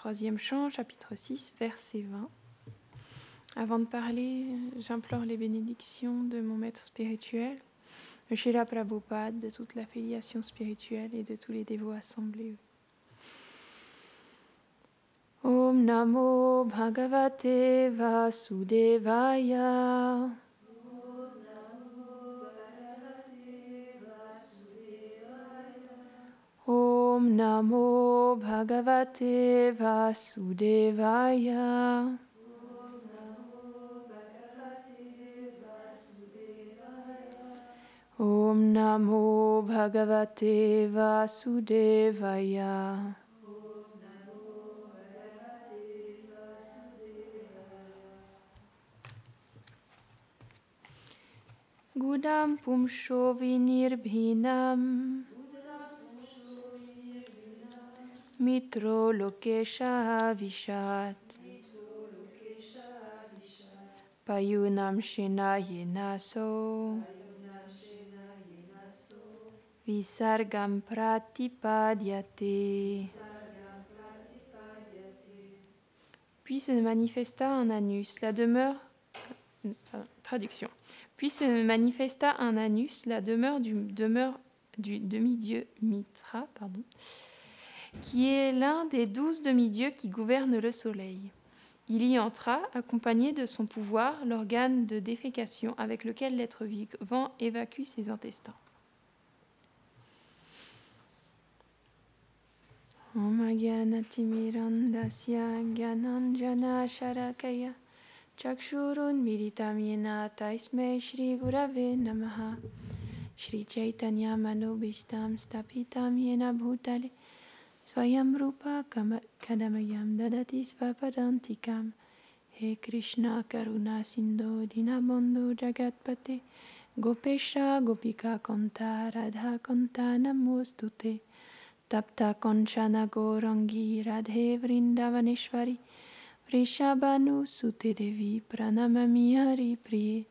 troisième chant, chapitre 6, verset 20. Avant de parler, j'implore les bénédictions de mon maître spirituel, de Srila Prabhupada, de toute la filiation spirituelle et de tous les dévots assemblés. Om Namo Bhagavate Vasudevaya. Om Namo Bhagavate Vasudevaya. Om Namo Bhagavate Vasudevaya. Gudam Pumsho Vinirbhinam Mitro Lokesha Vishat Payunam Shena Yenaso Visargam Pratipadyate. Puis se manifesta un anus, la demeure... Traduction. Puis se manifesta un anus, la demeure du demi-dieu Mitra, qui est l'un des 12 demi-dieux qui gouvernent le soleil. Il y entra, accompagné de son pouvoir, l'organe de défécation avec lequel l'être vivant évacue ses intestins. Om Agyanatimirandasya Gyananjana Sharakaya Chakshurun Miritam Yena Taisme Shri Gurave Namaha Shri Chaitanya Manobishtam Stapitam Yena Bhutale Swayam Rupa Kadamayam Dadati Svapadantikam He Krishna Karuna Sindho Dinabandhu Jagatpate Gopesha Gopika Kanta Radha Kanta Namostute Tapta Konchana Gorangi Radhe Vrindavaneshwari Vrishabhanu Sute Devi Pranamami Hari Priye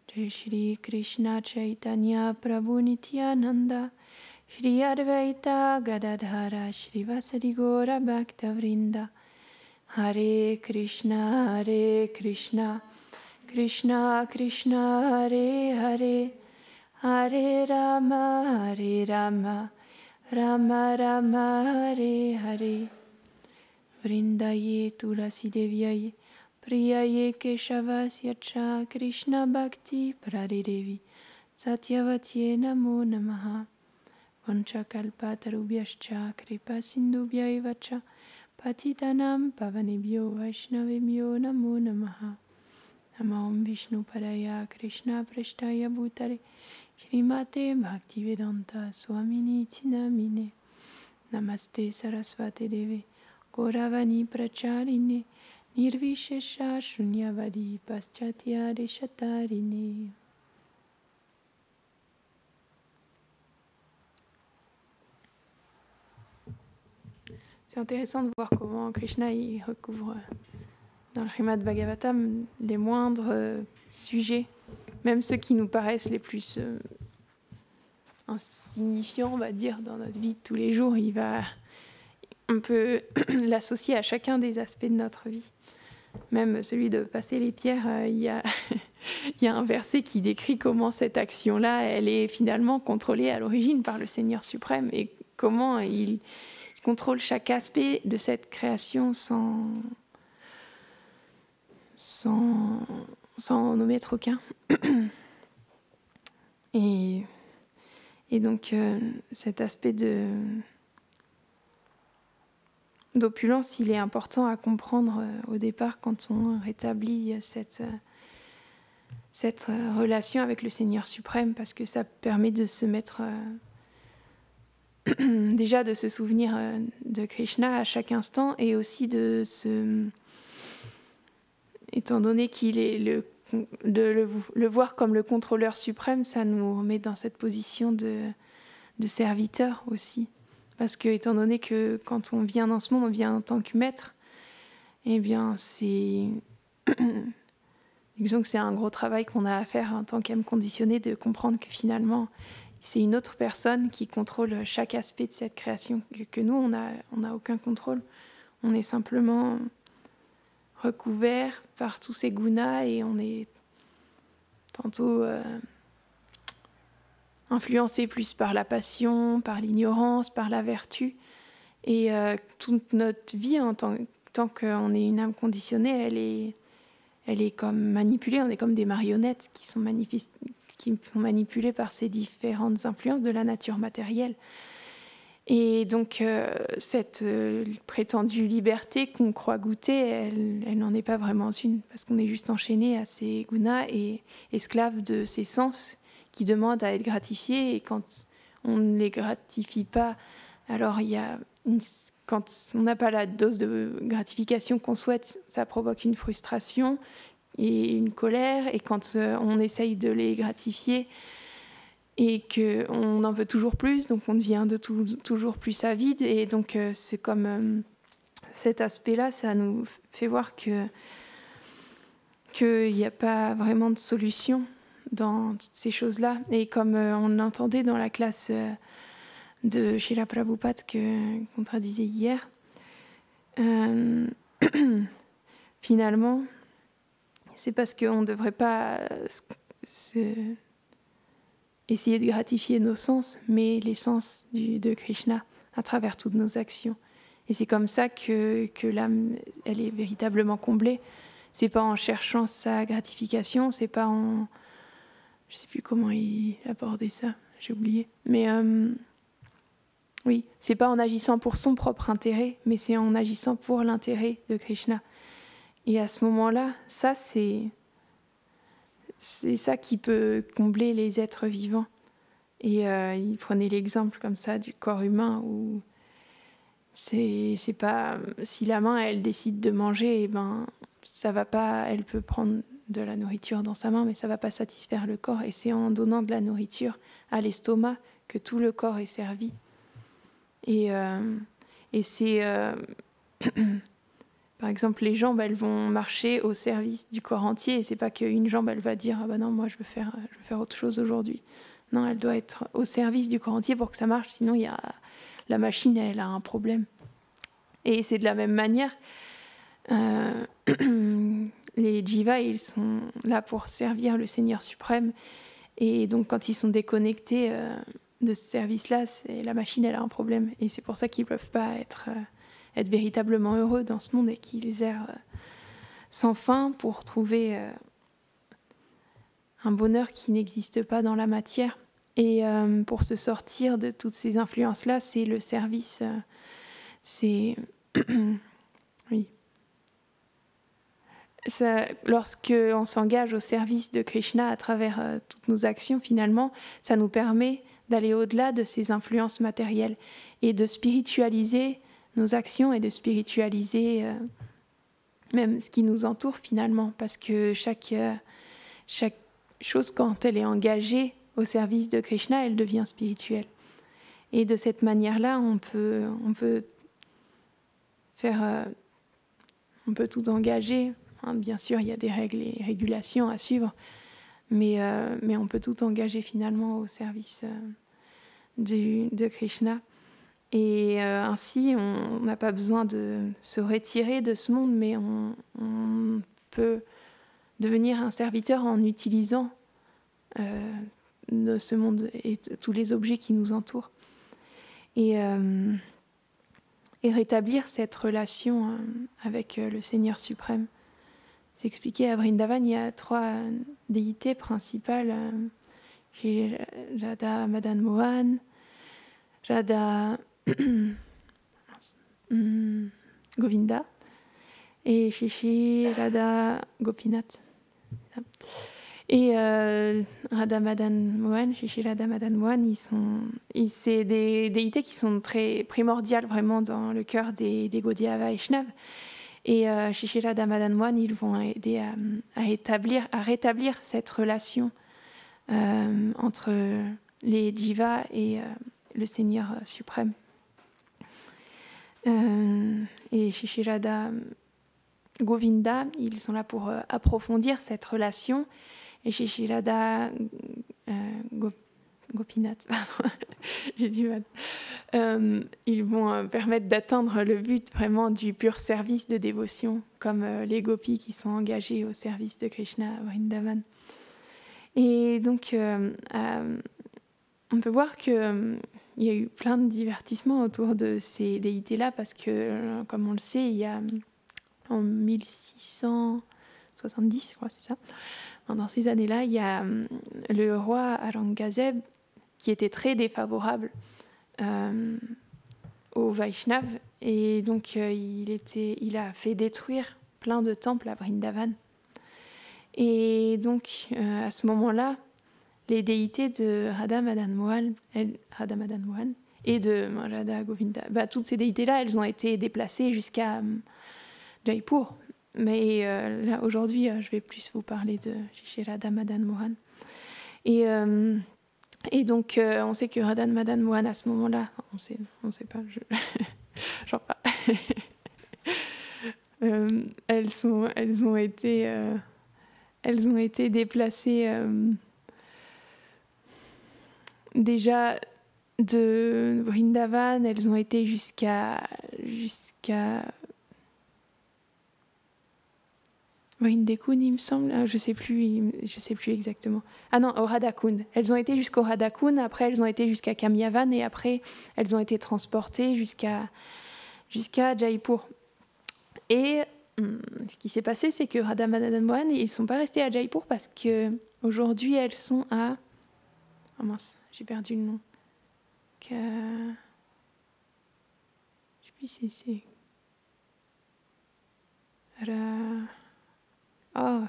Jai Shri Krishna Chaitanya Prabhu Nityananda Shri Advaita Gadadhara Shri Vasadi Gora Bhakta Vrinda Hare Krishna Krishna Krishna Hare Hare Hare Rama Rama Rama Hare Hare Vrindaye Tulasi Deviaye Priyaye Keshavasya Krishna Bhakti Pradidevi Satyavatye Namo Namaha Vanchakalpatarubhyascha Kripa Sindhubhyaevacha Patitanam Pavanebhyo Vaishnavebhyo Namo Namaha Namam Vishnu Padaya Krishna Preshtaya Bhutale Shrimate Bhaktivedanta Swamini Tinamine Namaste Sarasvate Deve Gauravani Pracharine Nirvishesha Shunyavadi Paschatya Deshatarine. C'est intéressant de voir comment Krishna il recouvre dans le Srimad Bhagavatam les moindres sujets, même ceux qui nous paraissent les plus insignifiants, on va dire, dans notre vie de tous les jours. On peut l'associer à chacun des aspects de notre vie. Même celui de passer les pierres, il y a un verset qui décrit comment cette action-là, elle est finalement contrôlée à l'origine par le Seigneur suprême et comment il contrôle chaque aspect de cette création sans en omettre aucun. Et donc cet aspect d'opulence, il est important à comprendre au départ quand on rétablit cette relation avec le Seigneur suprême, parce que ça permet de se mettre déjà de se souvenir de Krishna à chaque instant, et aussi étant donné qu'il est le voir comme le contrôleur suprême, ça nous remet dans cette position de serviteur aussi. Parce que, étant donné que quand on vient dans ce monde, on vient en tant que maître, eh bien, disons que c'est un gros travail qu'on a à faire en tant qu'âme conditionnée, de comprendre que finalement, c'est une autre personne qui contrôle chaque aspect de cette création, que nous, on n'a aucun contrôle. On est simplement recouvert par tous ces gunas et on est tantôt influencé plus par la passion, par l'ignorance, par la vertu. Et toute notre vie, tant qu'on est une âme conditionnée, elle est comme manipulée. On est comme des marionnettes qui sont manipulées par ces différentes influences de la nature matérielle. Et donc, cette prétendue liberté qu'on croit goûter, elle n'en est pas vraiment une, parce qu'on est juste enchaîné à ces gunas et esclave de ces sens qui demandent à être gratifiés. Et quand on ne les gratifie pas, alors quand on n'a pas la dose de gratification qu'on souhaite, ça provoque une frustration et une colère. Et quand on essaye de les gratifier, et qu'on en veut toujours plus, donc on devient toujours plus avide. Et donc c'est comme cet aspect-là, ça nous fait voir qu'il n'y a pas vraiment de solution dans toutes ces choses-là. Et comme on entendait dans la classe de Srila Prabhupada qu'on traduisait hier, finalement, c'est parce qu'on ne devrait pas essayer de gratifier nos sens, mais les sens de Krishna à travers toutes nos actions. Et c'est comme ça que l'âme, elle est véritablement comblée. C'est pas en cherchant sa gratification, c'est pas en... Je sais plus comment il abordait ça, j'ai oublié. Mais oui, c'est pas en agissant pour son propre intérêt, mais c'est en agissant pour l'intérêt de Krishna. Et à ce moment-là, ça, c'est ça qui peut combler les êtres vivants. Et il prenait l'exemple comme ça du corps humain où c'est pas... Si la main, elle décide de manger, eh ben, ça va pas... Elle peut prendre de la nourriture dans sa main, mais ça va pas satisfaire le corps. Et c'est en donnant de la nourriture à l'estomac que tout le corps est servi. Et c'est... Par exemple, les jambes, elles vont marcher au service du corps entier. Et c'est pas qu'une jambe, elle va dire « Ah ben non, moi, je veux faire autre chose aujourd'hui ». Non, elle doit être au service du corps entier pour que ça marche. Sinon, la machine, elle a un problème. Et c'est de la même manière. Les jivas, ils sont là pour servir le Seigneur suprême. Et donc, quand ils sont déconnectés de ce service-là, la machine, elle a un problème. Et c'est pour ça qu'ils ne peuvent pas être véritablement heureux dans ce monde et qu'ils errent sans fin pour trouver un bonheur qui n'existe pas dans la matière. Et pour se sortir de toutes ces influences-là, c'est le service. C'est... oui. Lorsque on s'engage au service de Krishna à travers toutes nos actions, finalement, ça nous permet d'aller au-delà de ces influences matérielles et de spiritualiser nos actions et de spiritualiser même ce qui nous entoure finalement, parce que chaque chose, quand elle est engagée au service de Krishna, elle devient spirituelle. Et de cette manière-là, on peut tout engager. Bien sûr, il y a des règles et régulations à suivre, mais on peut tout engager finalement au service de Krishna. Et ainsi, on n'a pas besoin de se retirer de ce monde, mais on peut devenir un serviteur en utilisant ce monde et tous les objets qui nous entourent. Et rétablir cette relation avec le Seigneur suprême. C'est expliqué à Vrindavan, il y a 3 déités principales. J'ai Radha Madan Mohan, Radha Govinda et Shri Radha Gopinath. Et Radha Madan Mohan, Shri Radha Madan Mohan, c'est des déités qui sont très primordiales vraiment dans le cœur des Gaudiya Vaishnavas. Et Shri Radha Madan Mohan, ils vont aider à rétablir cette relation entre les jivas et le Seigneur suprême. Et Shri Radha Govinda, ils sont là pour approfondir cette relation. Et Shri Radha Gopinath, j'ai du mal. Ils vont permettre d'atteindre le but vraiment du pur service de dévotion, comme les gopis qui sont engagés au service de Krishna à Vrindavan. Et donc, on peut voir qu'il y a eu plein de divertissements autour de ces déités-là, parce que, comme on le sait, il y a en 1670, je crois, c'est ça. Dans ces années-là, il y a le roi Aurangzeb qui était très défavorable aux Vaishnavas, et donc il a fait détruire plein de temples à Vrindavan. Et donc, à ce moment-là, les déités de Radha Madan Mohan et de Radha Govinda, toutes ces déités-là, elles ont été déplacées jusqu'à Jaipur. Mais là, aujourd'hui, je vais plus vous parler de Shri Radha Madan Mohan. Et donc, on sait que Radha Madan Mohan, à ce moment-là, on sait pas, j'en parle. Elles ont été déplacées déjà de Vrindavan. Elles ont été jusqu'à Vrindekund, il me semble. Je sais plus exactement. Ah non, au Radhakund. Elles ont été jusqu'au Radhakund, après elles ont été jusqu'à Kamyavan, et après elles ont été transportées jusqu'à Jaipur. Et ce qui s'est passé, c'est que Radha Madan Mohan, ils ne sont pas restés à Jaipur parce qu'aujourd'hui, elles sont à... Oh mince, j'ai perdu le nom. Je ne sais plus si c'est... Oh,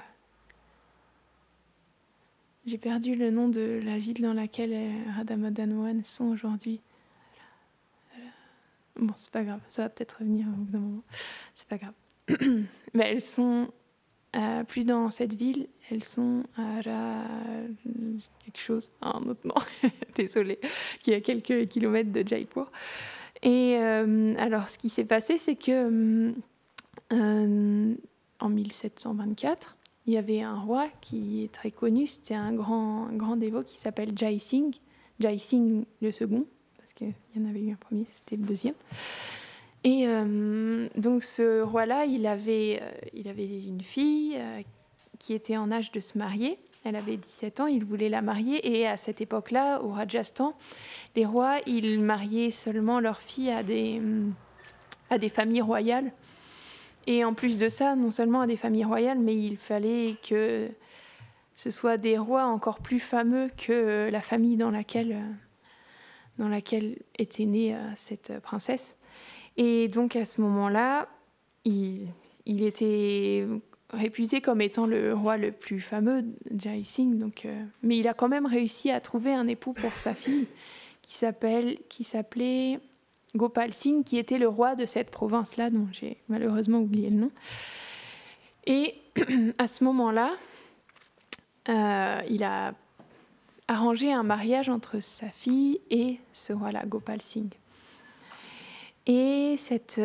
j'ai perdu le nom de la ville dans laquelle Radha Madan Mohan sont aujourd'hui. Bon, c'est pas grave, ça va peut-être revenir au bout d'un moment. C'est pas grave. Mais elles sont plus dans cette ville, elles sont à quelque chose, un autre nom, désolée, qui est à quelques kilomètres de Jaipur. Et alors, ce qui s'est passé, c'est que en 1724, il y avait un roi qui est très connu, c'était un grand dévot qui s'appelle Jai Singh le second, parce qu'il y en avait eu un premier, c'était le deuxième. Et donc ce roi-là, il avait une fille qui était en âge de se marier. Elle avait 17 ans, il voulait la marier. Et à cette époque-là, au Rajasthan, les rois, ils mariaient seulement leurs filles à des familles royales. Et en plus de ça, non seulement à des familles royales, mais il fallait que ce soit des rois encore plus fameux que la famille dans laquelle était née cette princesse. Et donc à ce moment-là, il était réputé comme étant le roi le plus fameux, Jai Singh. Mais il a quand même réussi à trouver un époux pour sa fille qui s'appelait Gopal Singh, qui était le roi de cette province-là, dont j'ai malheureusement oublié le nom. Et à ce moment-là, il a arrangé un mariage entre sa fille et ce roi-là, Gopal Singh. Et cette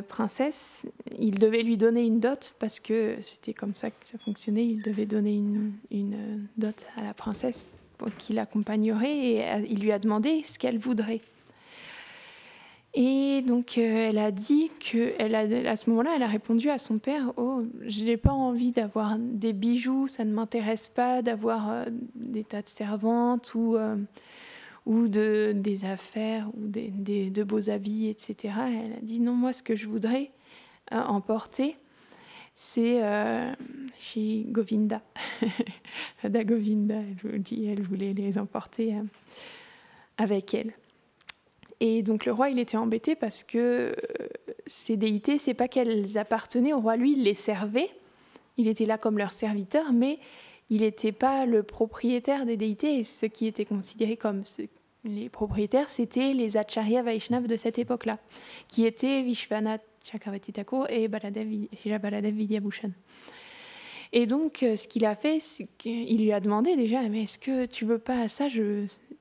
princesse, il devait lui donner une dot, parce que c'était comme ça que ça fonctionnait. Il devait donner une dot à la princesse pour qui l'accompagnerait, et il lui a demandé ce qu'elle voudrait. Et donc elle a dit à ce moment-là, elle a répondu à son père: oh, je n'ai pas envie d'avoir des bijoux, ça ne m'intéresse pas d'avoir des tas de servantes ou des affaires ou de beaux habits, etc. Elle a dit non, moi ce que je voudrais emporter, c'est chez Govinda. Radha Govinda, elle voulait les emporter avec elle. Et donc le roi, il était embêté parce que ces déités, c'est pas qu'elles appartenaient au roi, lui, il les servait, il était là comme leur serviteur, mais il n'était pas le propriétaire des déités. Et ce qui était considéré comme les propriétaires, c'était les Acharya Vaishnavas de cette époque-là, qui étaient Vishwanath Chakravarti Thakur et Srila Baladev Vidyabhushan. Et donc, ce qu'il a fait, c'est qu'il lui a demandé déjà: mais est-ce que tu veux pas ça?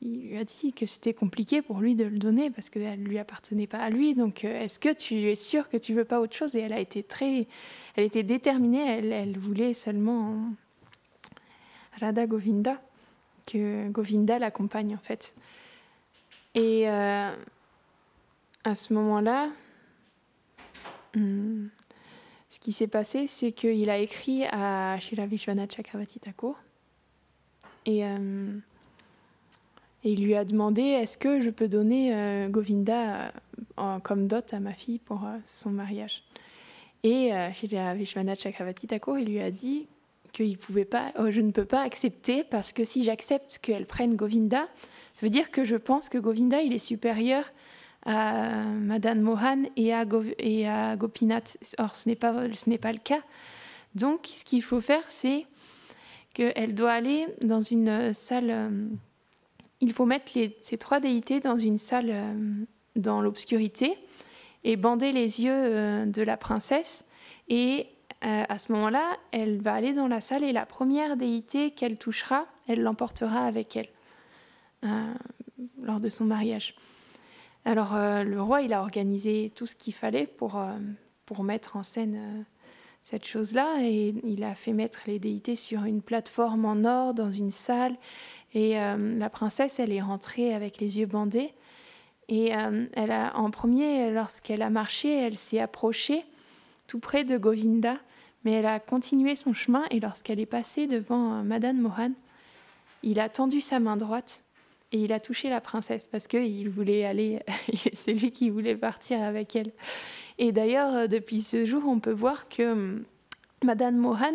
Il lui a dit que c'était compliqué pour lui de le donner parce qu'elle ne lui appartenait pas à lui. Donc, est-ce que tu es sûre que tu veux pas autre chose? Et elle était déterminée. Elle voulait seulement Radha Govinda, que Govinda l'accompagne en fait. Et à ce moment-là, ce qui s'est passé, c'est qu'il a écrit à Srila Vishwanath Chakravarti Thakur et il lui a demandé est-ce que je peux donner Govinda comme dot à ma fille pour son mariage. Et Srila Vishwanath Chakravarti Thakur, il lui a dit qu'il pouvait pas, je ne peux pas accepter parce que si j'accepte qu'elle prenne Govinda, ça veut dire que je pense que Govinda il est supérieur à Madan Mohan et à Gopinath. Or, ce n'est pas le cas. Donc, ce qu'il faut faire, c'est qu'elle doit aller dans une salle. Il faut mettre ces 3 déités dans une salle dans l'obscurité et bander les yeux de la princesse. Et à ce moment-là, elle va aller dans la salle et la première déité qu'elle touchera, elle l'emportera avec elle lors de son mariage. Alors, le roi, il a organisé tout ce qu'il fallait pour mettre en scène cette chose-là. Et il a fait mettre les déités sur une plateforme en or dans une salle. Et la princesse, elle est rentrée avec les yeux bandés. Et en premier, lorsqu'elle a marché, elle s'est approchée tout près de Govinda. Mais elle a continué son chemin. Et lorsqu'elle est passée devant Madan Mohan, il a tendu sa main droite. Et il a touché la princesse parce qu'il voulait aller, c'est lui qui voulait partir avec elle. Et d'ailleurs, depuis ce jour, on peut voir que Madan Mohan,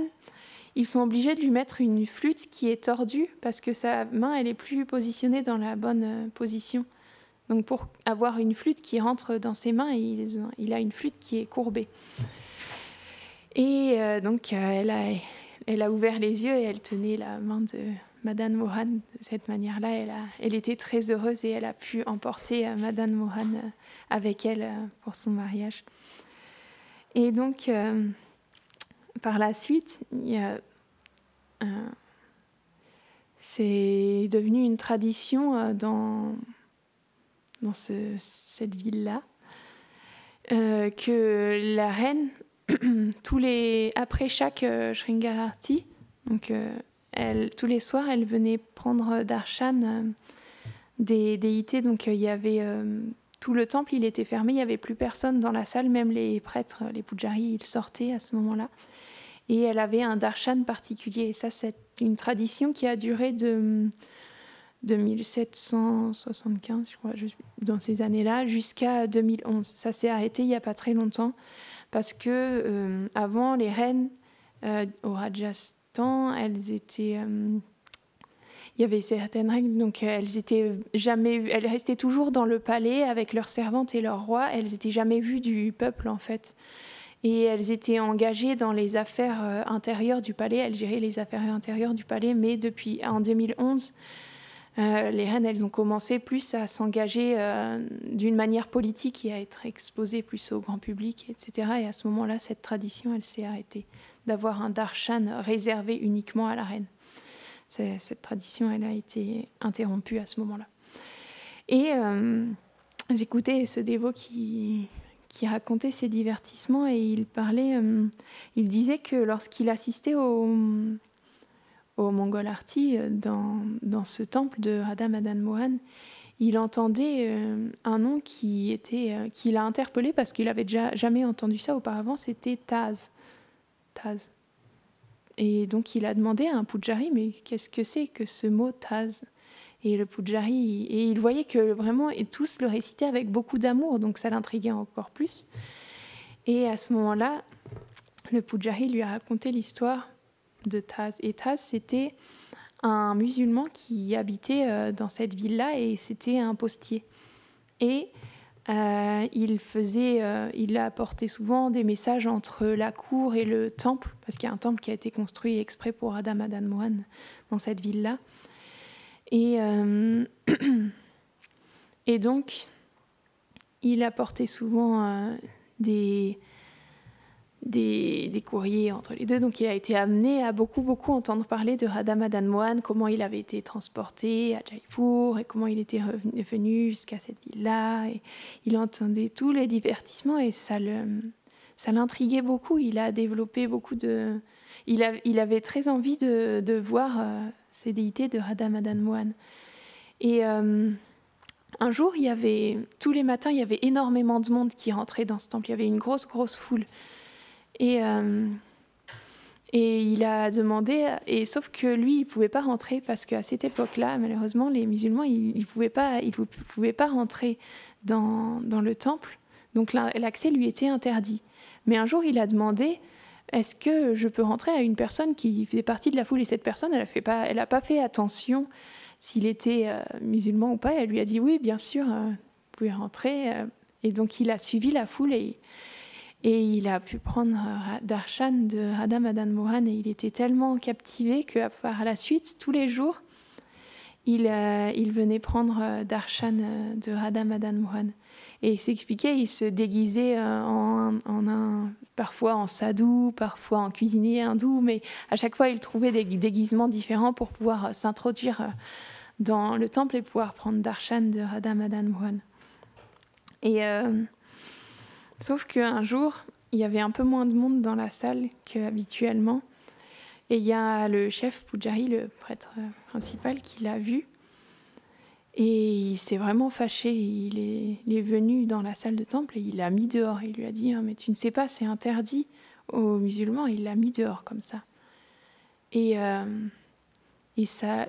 ils sont obligés de lui mettre une flûte qui est tordue parce que sa main, elle est plus positionnée dans la bonne position. Donc pour avoir une flûte qui rentre dans ses mains, il a une flûte qui est courbée. Et donc, elle a ouvert les yeux et elle tenait la main de Madan Mohan. De cette manière-là, elle était très heureuse et elle a pu emporter Madan Mohan avec elle pour son mariage. Et donc, par la suite, c'est devenu une tradition dans cette ville-là que la reine, après chaque Shringararti, donc tous les soirs, elle venait prendre darshan des déités. Donc il y avait tout le temple, il était fermé, il n'y avait plus personne dans la salle, même les prêtres, les pujaris, ils sortaient à ce moment-là. Et elle avait un darshan particulier. Et ça, c'est une tradition qui a duré de 1775, je crois, dans ces années-là, jusqu'à 2011. Ça s'est arrêté il n'y a pas très longtemps, parce que avant, les reines au Rajasthan, elles étaient... il y avait certaines règles, donc elles restaient toujours dans le palais avec leurs servantes et leurs rois. Elles n'étaient jamais vues du peuple, en fait. Et elles étaient engagées dans les affaires intérieures du palais. Elles géraient les affaires intérieures du palais, mais en 2011, les reines, elles ont commencé plus à s'engager d'une manière politique et à être exposées plus au grand public, etc. Et à ce moment-là, cette tradition, elle s'est arrêtée, d'avoir un darshan réservé uniquement à la reine. Cette tradition, elle a été interrompue à ce moment-là. Et j'écoutais ce dévot qui racontait ses divertissements et il disait que lorsqu'il assistait au Mongol Arti dans ce temple de Radha Madan Mohan, il entendait un nom qui l'a interpellé parce qu'il n'avait jamais entendu ça auparavant, c'était Taz. Taz. Et donc il a demandé à un pujari, mais qu'est-ce que c'est que ce mot Taz ? Et le pujari, et il voyait que vraiment, et tous le récitaient avec beaucoup d'amour, donc ça l'intriguait encore plus. Et à ce moment-là, le pujari lui a raconté l'histoire de Taz. Et Taz, c'était un musulman qui habitait dans cette ville-là, et c'était un postier. Et il apportait souvent des messages entre la cour et le temple, parce qu'il y a un temple qui a été construit exprès pour Radha Madan Mohan dans cette ville-là. Et donc, il apportait souvent des courriers entre les deux. Donc, il a été amené à beaucoup entendre parler de Radha Madan Mohan, comment il avait été transporté à Jaipur et comment il était venu jusqu'à cette ville-là. Et il entendait tous les divertissements et ça l'intriguait beaucoup. Il a développé beaucoup de... Il avait très envie de voir ces déités de Radha Madan Mohan. Et un jour, tous les matins, il y avait énormément de monde qui rentrait dans ce temple. Il y avait une grosse foule. Et il a demandé, sauf que lui, il ne pouvait pas rentrer parce qu'à cette époque-là, malheureusement, les musulmans, ils ne pouvaient pas rentrer dans le temple. Donc l'accès lui était interdit. Mais un jour, il a demandé, est-ce que je peux rentrer à une personne qui faisait partie de la foule? Et cette personne, elle n'a pas fait attention s'il était musulman ou pas. Elle lui a dit, oui, bien sûr, vous pouvez rentrer. Et donc, il a suivi la foule et il a pu prendre Darshan de Radha Madan Mohan. Et il était tellement captivé que par la suite, tous les jours, il venait prendre Darshan de Radha Madan Mohan. Et il s'expliquait, il se déguisait parfois en sadhu, parfois en cuisinier hindou, mais à chaque fois, il trouvait des déguisements différents pour pouvoir s'introduire dans le temple et pouvoir prendre Darshan de Radha Madan Mohan. Et sauf qu'un jour, il y avait un peu moins de monde dans la salle qu'habituellement. Et il y a le chef Pujari, le prêtre principal, qui l'a vu. Et il s'est vraiment fâché. Il est venu dans la salle de temple et il l'a mis dehors. Il lui a dit, mais tu ne sais pas, c'est interdit aux musulmans. Et il l'a mis dehors comme ça. Et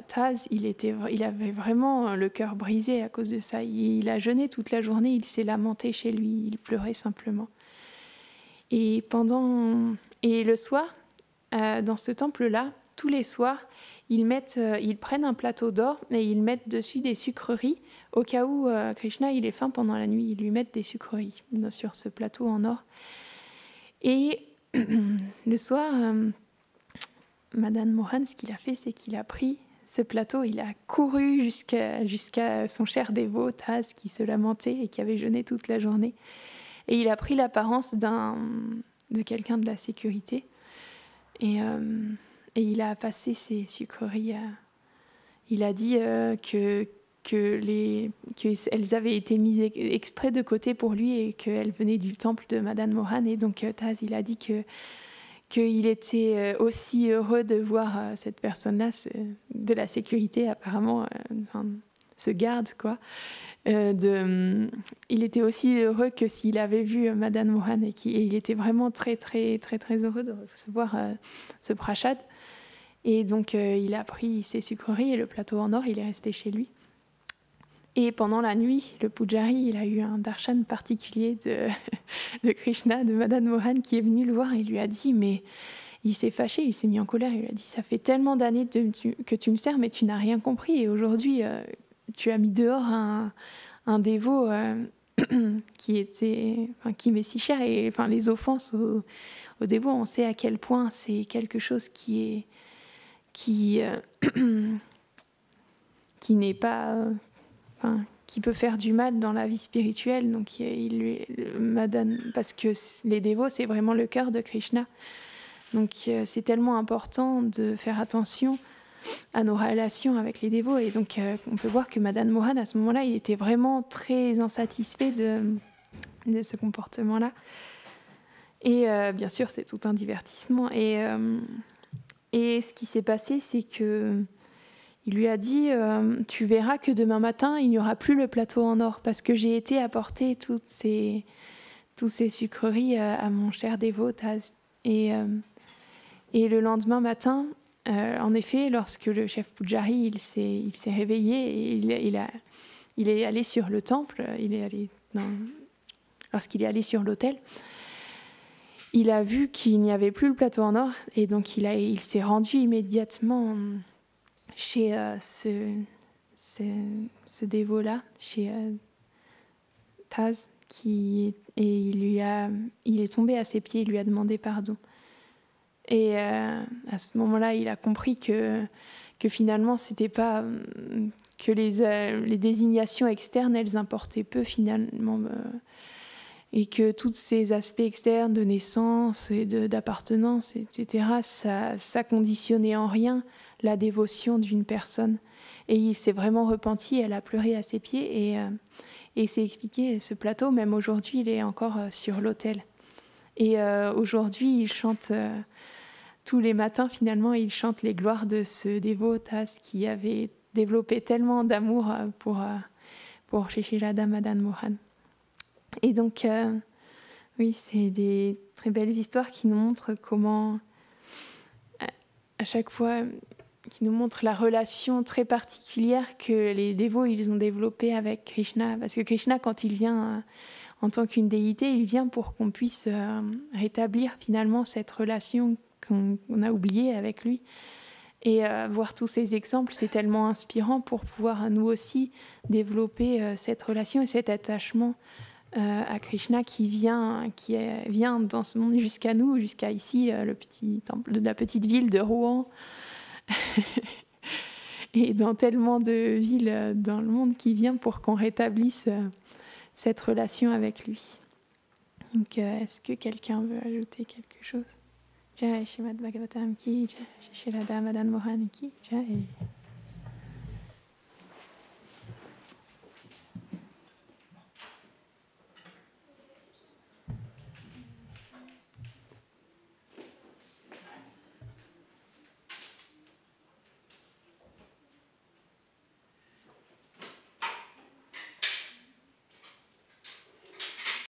Taz, il avait vraiment le cœur brisé à cause de ça. Il a jeûné toute la journée, il s'est lamenté chez lui, il pleurait simplement. Et le soir, dans ce temple-là, tous les soirs, ils prennent un plateau d'or et ils mettent dessus des sucreries. Au cas où Krishna il est faim pendant la nuit, ils lui mettent des sucreries sur ce plateau en or. Et le soir, Madan Mohan, ce qu'il a fait, c'est qu'il a pris ce plateau, il a couru jusqu'à son cher dévot, Taz, qui se lamentait et qui avait jeûné toute la journée. Et il a pris l'apparence de quelqu'un de la sécurité. Et il a passé ses sucreries. Il a dit qu'elles avaient été mises exprès de côté pour lui et qu'elles venaient du temple de Madan Mohan. Et donc Taz, il a dit qu'il était aussi heureux de voir cette personne-là, de la sécurité apparemment, ce garde, quoi. Il était aussi heureux que s'il avait vu Madan Mohan et il était vraiment très très très très heureux de recevoir ce prashad. Et donc il a pris ses sucreries et le plateau en or, il est resté chez lui. Et pendant la nuit, le Pujari, il a eu un darshan particulier de Krishna, de Madan Mohan, qui est venu le voir et il lui a dit, mais il s'est fâché, il s'est mis en colère, il lui a dit, ça fait tellement d'années que tu me sers, mais tu n'as rien compris. Et aujourd'hui, tu as mis dehors un dévot qui m'est si cher. Et les offenses aux dévots, on sait à quel point c'est quelque chose qui n'est pas... qui peut faire du mal dans la vie spirituelle. Donc, parce que les dévots, c'est vraiment le cœur de Krishna. Donc, c'est tellement important de faire attention à nos relations avec les dévots. Et donc, on peut voir que Madan Mohan, à ce moment-là, il était vraiment très insatisfait de ce comportement-là. Et bien sûr, c'est tout un divertissement. Et ce qui s'est passé, c'est que il lui a dit tu verras que demain matin, il n'y aura plus le plateau en or parce que j'ai été apporter toutes ces sucreries à mon cher dévot Taz. Et le lendemain matin, en effet, lorsque le chef Pujari il s'est réveillé et il est allé sur le temple, lorsqu'il est allé sur l'autel, il a vu qu'il n'y avait plus le plateau en or et donc il s'est rendu immédiatement chez ce dévot-là, chez Taz, et il est tombé à ses pieds, il lui a demandé pardon. Et à ce moment-là, il a compris que finalement, c'était pas que les désignations externes, elles importaient peu finalement, et que tous ces aspects externes de naissance et d'appartenance, etc., ça conditionnait en rien la dévotion d'une personne. Et il s'est vraiment repenti, elle a pleuré à ses pieds, et s'est expliqué, ce plateau, même aujourd'hui, il est encore sur l'autel. Et aujourd'hui, il chante... tous les matins, finalement, il chante les gloires de ce dévot Taz qui avait développé tellement d'amour pour pour Shishirada Madan Mohan. Et donc, oui, c'est des très belles histoires qui nous montrent comment, à chaque fois, qui nous montrent la relation très particulière que les dévots ils ont développée avec Krishna. Parce que Krishna, quand il vient en tant qu'une déité, il vient pour qu'on puisse rétablir finalement cette relation qu'on a oubliée avec lui. Et voir tous ces exemples, c'est tellement inspirant pour pouvoir nous aussi développer cette relation et cet attachement à Krishna qui vient dans ce monde jusqu'à nous, jusqu'à ici, le petit temple de la petite ville de Rouen, et dans tellement de villes dans le monde qui vient pour qu'on rétablisse cette relation avec lui. Donc, est-ce que quelqu'un veut ajouter quelque chose? Jai Shrimad Bhagavatam ki, Jai Shri Radha Madan Mohan ki, Jai.